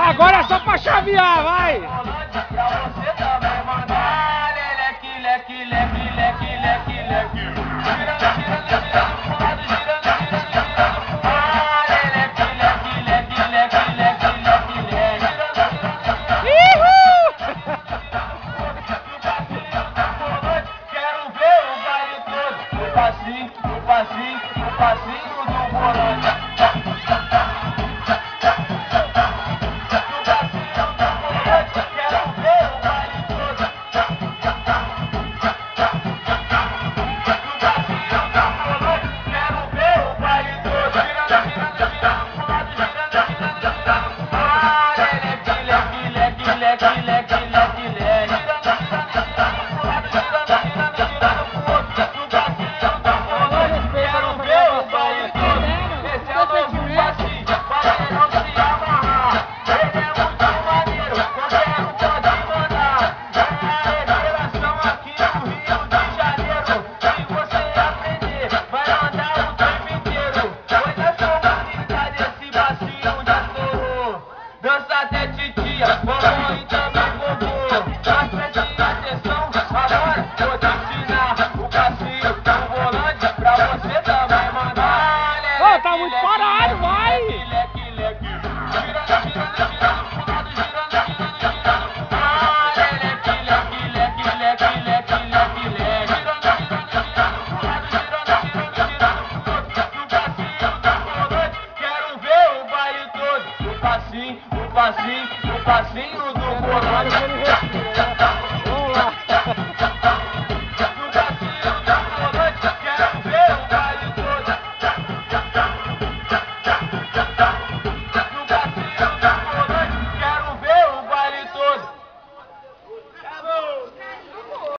Agora é só pra chavear, vai! Você também mandar leque, leque, leque, leque, leque, leque. Girando, girando, girando pro lado, girando, girando, girando pro lado. Leque, leque, leque, leque, leque, leque, leque. Quero ver o baile todo. O passinho, o passinho, o passinho do volante.